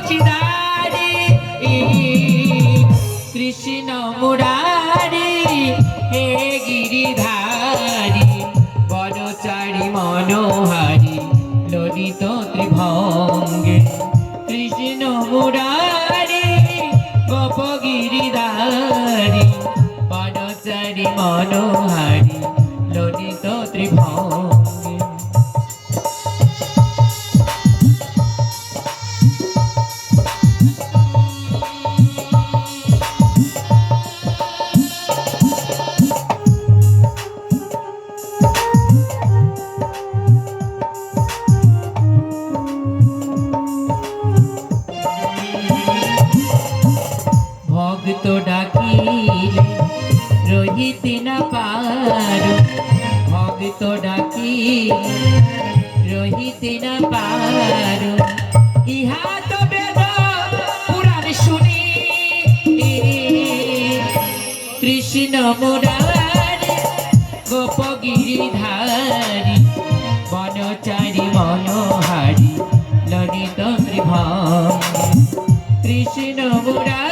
চিদারি কৃষ্ণ মুরারি হে গিরিধারী বনচারী মনোহারী ললিত ত্রিভঙ্গে কৃষ্ণ মুরারি গোপ গিরিধারী বনচারী মনোহারী ললিত ত্রিভঙ্গে। ভক্ত ডাকিলে রহিতে না পারো ভক্ত ডাকিলে রহিতে না পারো ইহা তো বেদ পুরাণ শুনি কৃষ্ণ মুরারি গোপ গিরিধারী বনচারী মনোহারী ললিত ত্রিভঙ্গে কৃষ্ণ মুরারি